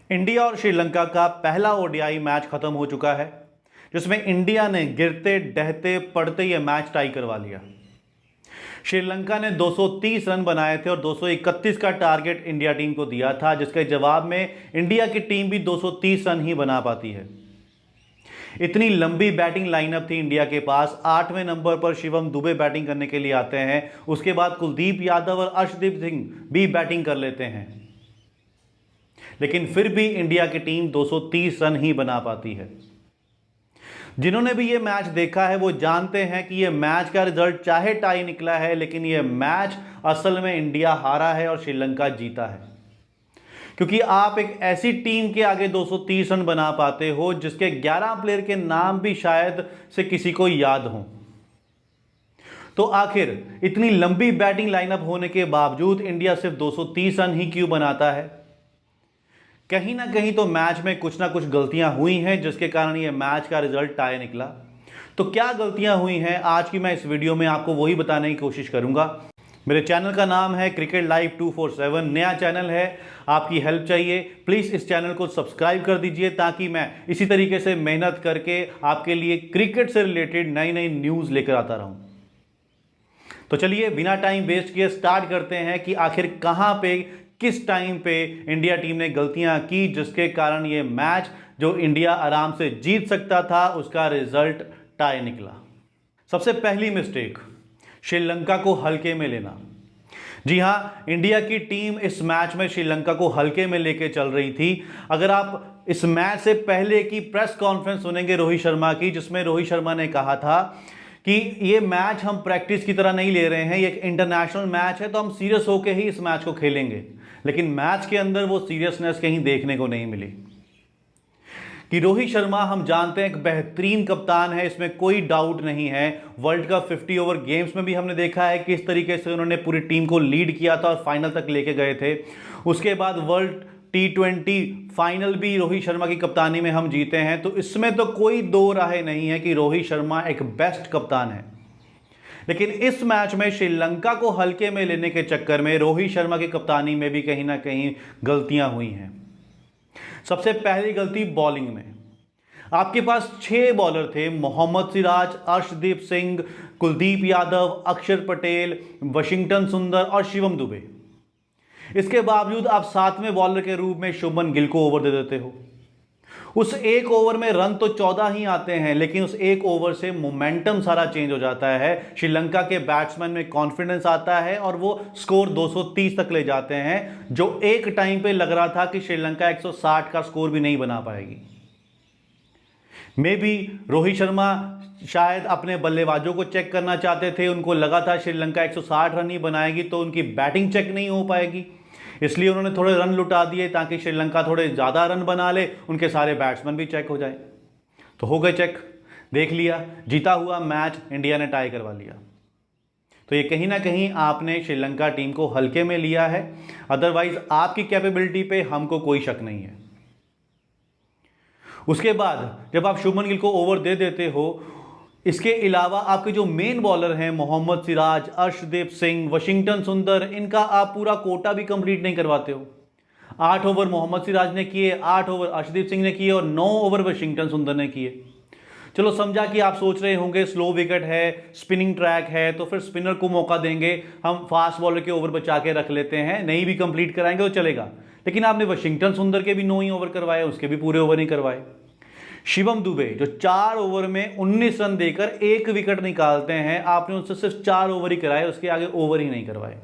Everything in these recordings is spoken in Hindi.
इंडिया और श्रीलंका का पहला ओडीआई मैच खत्म हो चुका है, जिसमें इंडिया ने गिरते डहते पड़ते ये मैच टाई करवा लिया। श्रीलंका ने 230 रन बनाए थे और 231 का टारगेट इंडिया टीम को दिया था, जिसके जवाब में इंडिया की टीम भी 230 रन ही बना पाती है। इतनी लंबी बैटिंग लाइनअप थी इंडिया के पास। 8वें नंबर पर शिवम दुबे बैटिंग करने के लिए आते हैं। उसके बाद कुलदीप यादव और अर्शदीप सिंह भी बैटिंग कर लेते हैं, लेकिन फिर भी इंडिया की टीम 230 रन ही बना पाती है। जिन्होंने भी ये मैच देखा है वो जानते हैं कि ये मैच का रिजल्ट चाहे टाई निकला है, लेकिन ये मैच असल में इंडिया हारा है और श्रीलंका जीता है, क्योंकि आप एक ऐसी टीम के आगे 230 रन बना पाते हो जिसके 11 प्लेयर के नाम भी शायद से किसी को याद हो। तो आखिर इतनी लंबी बैटिंग लाइनअप होने के बावजूद इंडिया सिर्फ 230 रन ही क्यों बनाता है? कहीं ना कहीं तो मैच में कुछ ना कुछ गलतियां हुई हैं, जिसके कारण ये मैच का रिजल्ट टाई निकला। तो क्या गलतियां हुई हैं, आज की मैं इस वीडियो में आपको वही बताने की कोशिश करूंगा। मेरे चैनल का नाम है क्रिकेट लाइव 247, नया चैनल है, आपकी हेल्प चाहिए। प्लीज़ इस चैनल को सब्सक्राइब कर दीजिए ताकि मैं इसी तरीके से मेहनत करके आपके लिए क्रिकेट से रिलेटेड नई नई न्यूज़ लेकर आता रहूं। तो चलिए बिना टाइम वेस्ट किए स्टार्ट करते हैं कि आखिर कहां पे, किस टाइम पे इंडिया टीम ने गलतियां की जिसके कारण ये मैच जो इंडिया आराम से जीत सकता था उसका रिजल्ट टाई निकला। सबसे पहली मिस्टेक, श्रीलंका को हल्के में लेना। जी हां, इंडिया की टीम इस मैच में श्रीलंका को हल्के में लेके चल रही थी। अगर आप इस मैच से पहले की प्रेस कॉन्फ्रेंस सुनेंगे रोहित शर्मा की, जिसमें रोहित शर्मा ने कहा था कि ये मैच हम प्रैक्टिस की तरह नहीं ले रहे हैं, ये एक इंटरनेशनल मैच है तो हम सीरियस होकर ही इस मैच को खेलेंगे। लेकिन मैच के अंदर वो सीरियसनेस कहीं देखने को नहीं मिली। कि रोहित शर्मा हम जानते हैं एक बेहतरीन कप्तान है, इसमें कोई डाउट नहीं है। वर्ल्ड कप 50 ओवर गेम्स में भी हमने देखा है किस तरीके से उन्होंने पूरी टीम को लीड किया था और फाइनल तक लेके गए थे। उसके बाद वर्ल्ड T20 फाइनल भी रोहित शर्मा की कप्तानी में हम जीते हैं। तो इसमें तो कोई दो राय नहीं है कि रोहित शर्मा एक बेस्ट कप्तान है। लेकिन इस मैच में श्रीलंका को हल्के में लेने के चक्कर में रोहित शर्मा की कप्तानी में भी कहीं ना कहीं गलतियां हुई हैं। सबसे पहली गलती बॉलिंग में। आपके पास 6 बॉलर थे, मोहम्मद सिराज, अर्शदीप सिंह, कुलदीप यादव, अक्षर पटेल, वाशिंगटन सुंदर और शिवम दुबे। इसके बावजूद आप 7वें बॉलर के रूप में शुभमन गिल को ओवर दे देते हो। उस एक ओवर में रन तो 14 ही आते हैं, लेकिन उस एक ओवर से मोमेंटम सारा चेंज हो जाता है। श्रीलंका के बैट्समैन में कॉन्फिडेंस आता है और वो स्कोर 230 तक ले जाते हैं, जो एक टाइम पे लग रहा था कि श्रीलंका 160 का स्कोर भी नहीं बना पाएगी। मे बी रोहित शर्मा शायद अपने बल्लेबाजों को चेक करना चाहते थे। उनको लगा था श्रीलंका 160 रन ही बनाएगी तो उनकी बैटिंग चेक नहीं हो पाएगी, इसलिए उन्होंने थोड़े रन लुटा दिए ताकि श्रीलंका थोड़े ज़्यादा रन बना ले, उनके सारे बैट्समैन भी चेक हो जाए। तो हो गए चेक, देख लिया, जीता हुआ मैच इंडिया ने टाई करवा लिया। तो ये कहीं ना कहीं आपने श्रीलंका टीम को हल्के में लिया है, अदरवाइज आपकी कैपेबिलिटी पे हमको कोई शक नहीं है। उसके बाद जब आप शुभमन गिल को ओवर दे देते हो, इसके अलावा आपके जो मेन बॉलर हैं मोहम्मद सिराज, अर्शदीप सिंह, वाशिंगटन सुंदर, इनका आप पूरा कोटा भी कंप्लीट नहीं करवाते हो। 8 ओवर मोहम्मद सिराज ने किए, 8 ओवर अर्शदीप सिंह ने किए और 9 ओवर वाशिंगटन सुंदर ने किए। चलो समझा कि आप सोच रहे होंगे स्लो विकेट है, स्पिनिंग ट्रैक है, तो फिर स्पिनर को मौका देंगे, हम फास्ट बॉलर के ओवर बचा के रख लेते हैं, नहीं भी कंप्लीट कराएंगे तो चलेगा। लेकिन आपने वाशिंगटन सुंदर के भी 9 ही ओवर करवाए, उसके भी पूरे ओवर नहीं करवाए। शिवम दुबे जो 4 ओवर में 19 रन देकर 1 विकेट निकालते हैं, आपने उनसे सिर्फ 4 ओवर ही कराए, उसके आगे ओवर ही नहीं करवाए।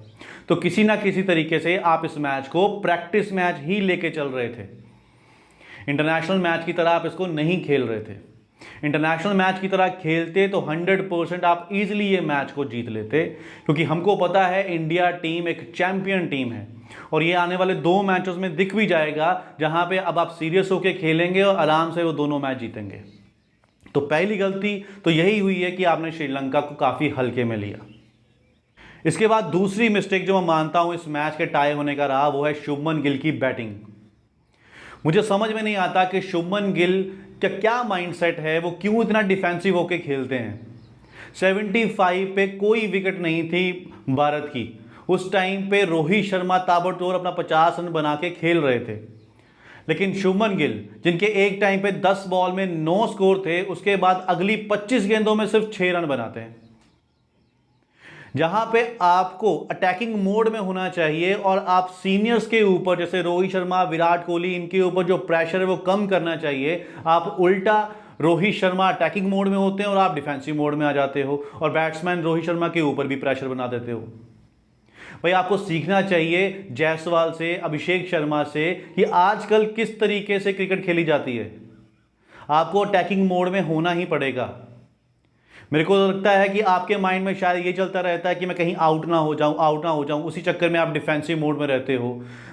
तो किसी ना किसी तरीके से आप इस मैच को प्रैक्टिस मैच ही लेके चल रहे थे, इंटरनेशनल मैच की तरह आप इसको नहीं खेल रहे थे। इंटरनेशनल मैच की तरह खेलते तो 100% आप इजीली ये मैच को जीत लेते, क्योंकि हमको पता है इंडिया टीम एक चैंपियन टीम है और ये आने वाले 2 मैचेस में दिख भी जाएगा, जहां पे अब आप सीरियस होकर खेलेंगे और आराम से वो दोनों मैच जीतेंगे। तो पहली गलती तो यही हुई है कि आपने श्रीलंका को काफी हल्के में लिया। इसके बाद दूसरी मिस्टेक जो मैं मानता हूं इस मैच के टाई होने का रहा, वो है शुभमन गिल की बैटिंग। मुझे समझ में नहीं आता कि शुभमन गिल का क्या माइंडसेट है, वो क्यों इतना डिफेंसिव होकर खेलते हैं। 75 पे कोई विकेट नहीं थी भारत की, उस टाइम पे रोहित शर्मा ताबड़तोड़ अपना 50 रन बना के खेल रहे थे। लेकिन शुभमन गिल, जिनके एक टाइम पे 10 बॉल में 9 स्कोर थे, उसके बाद अगली 25 गेंदों में सिर्फ 6 रन बनाते हैं। जहां पे आपको अटैकिंग मोड में होना चाहिए और आप सीनियर्स के ऊपर, जैसे रोहित शर्मा, विराट कोहली, इनके ऊपर जो प्रेशर है वो कम करना चाहिए, आप उल्टा रोहित शर्मा अटैकिंग मोड में होते हैं और आप डिफेंसिव मोड में आ जाते हो और बैट्समैन रोहित शर्मा के ऊपर भी प्रेशर बना देते हो। भाई आपको सीखना चाहिए जायसवाल से, अभिषेक शर्मा से कि आजकल किस तरीके से क्रिकेट खेली जाती है। आपको अटैकिंग मोड में होना ही पड़ेगा। मेरे को लगता है कि आपके माइंड में शायद ये चलता रहता है कि मैं कहीं आउट ना हो जाऊं, उसी चक्कर में आप डिफेंसिव मोड में रहते हो।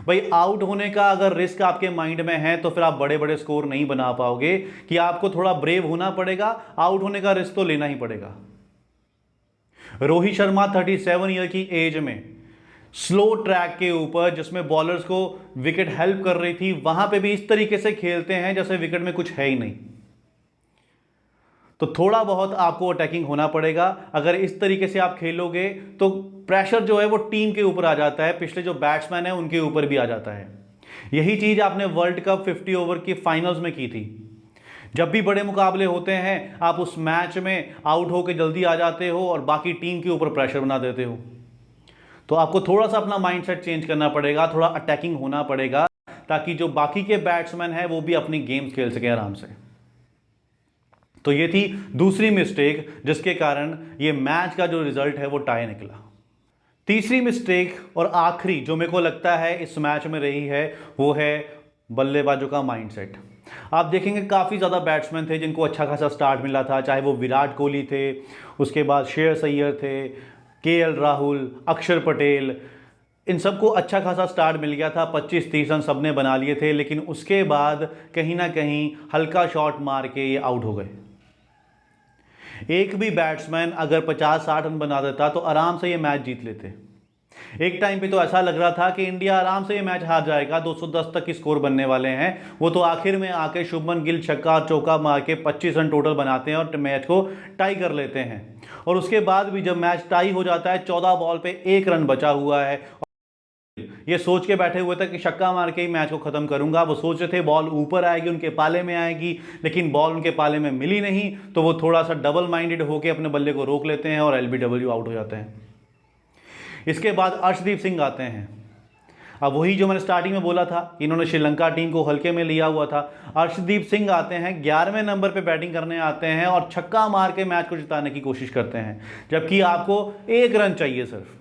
भाई आउट होने का अगर रिस्क आपके माइंड में है तो फिर आप बड़े बड़े स्कोर नहीं बना पाओगे, कि आपको थोड़ा ब्रेव होना पड़ेगा, आउट होने का रिस्क तो लेना ही पड़ेगा। रोहित शर्मा 37 ईयर की एज में स्लो ट्रैक के ऊपर, जिसमें बॉलर्स को विकेट हेल्प कर रही थी, वहां पे भी इस तरीके से खेलते हैं जैसे विकेट में कुछ है ही नहीं। तो थोड़ा बहुत आपको अटैकिंग होना पड़ेगा। अगर इस तरीके से आप खेलोगे तो प्रेशर जो है वो टीम के ऊपर आ जाता है, पिछले जो बैट्समैन है उनके ऊपर भी आ जाता है। यही चीज आपने वर्ल्ड कप 50 ओवर की फाइनल्स में की थी। जब भी बड़े मुकाबले होते हैं, आप उस मैच में आउट होकर जल्दी आ जाते हो और बाकी टीम के ऊपर प्रेशर बना देते हो। तो आपको थोड़ा सा अपना माइंडसेट चेंज करना पड़ेगा, थोड़ा अटैकिंग होना पड़ेगा, ताकि जो बाकी के बैट्समैन हैं वो भी अपनी गेम्स खेल सके आराम से। तो ये थी दूसरी मिस्टेक, जिसके कारण ये मैच का जो रिजल्ट है वो टाई निकला। तीसरी मिस्टेक और आखिरी जो मेरे को लगता है इस मैच में रही है, वो है बल्लेबाजों का माइंडसेट। आप देखेंगे काफ़ी ज़्यादा बैट्समैन थे जिनको अच्छा खासा स्टार्ट मिला था, चाहे वो विराट कोहली थे, उसके बाद श्रेयस अय्यर थे, केएल राहुल, अक्षर पटेल, इन सबको अच्छा खासा स्टार्ट मिल गया था, 25-30 रन सबने बना लिए थे। लेकिन उसके बाद कहीं ना कहीं हल्का शॉट मार के ये आउट हो गए। एक भी बैट्समैन अगर 50-60 रन बना देता तो आराम से ये मैच जीत लेते। एक टाइम पे तो ऐसा लग रहा था कि इंडिया आराम से ये मैच हार जाएगा, 210 तक की स्कोर बनने वाले हैं। वो तो आखिर में आके शुभमन गिल छक्का चौका मार के 25 रन टोटल बनाते हैं और मैच को टाई कर लेते हैं। और उसके बाद भी जब मैच टाई हो जाता है, 14 बॉल पे 1 रन बचा हुआ है, ये सोच के बैठे हुए थे कि छक्का मार के ही मैच को खत्म करूंगा। वो सोच रहे थे बॉल ऊपर आएगी, उनके पाले में आएगी, लेकिन बॉल उनके पाले में मिली नहीं। तो वो थोड़ा सा डबल माइंडेड होकर अपने बल्ले को रोक लेते हैं और एलबीडब्ल्यू आउट हो जाते हैं। इसके बाद अर्शदीप सिंह आते हैं। अब वही जो मैंने स्टार्टिंग में बोला था, इन्होंने श्रीलंका टीम को हल्के में लिया हुआ था। अर्शदीप सिंह आते हैं, 11वें नंबर पे बैटिंग करने आते हैं और छक्का मार के मैच को जिताने की कोशिश करते हैं, जबकि आपको 1 रन चाहिए सिर्फ।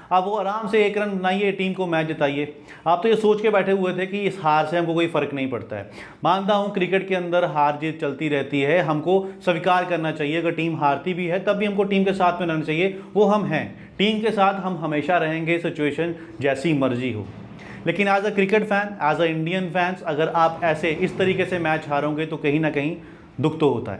अब वो आराम से 1 रन बनाइए, टीम को मैच जिताइए। आप तो ये सोच के बैठे हुए थे कि इस हार से हमको कोई फ़र्क नहीं पड़ता है। मानता हूँ क्रिकेट के अंदर हार जीत चलती रहती है, हमको स्वीकार करना चाहिए। अगर टीम हारती भी है तब भी हमको टीम के साथ में रहना चाहिए, वो हम हैं, टीम के साथ हम हमेशा रहेंगे, सिचुएशन जैसी मर्जी हो। लेकिन as a cricket fan, as a Indian fans, अगर आप ऐसे इस तरीके से मैच हारोगे तो कहीं ना कहीं दुख तो होता है।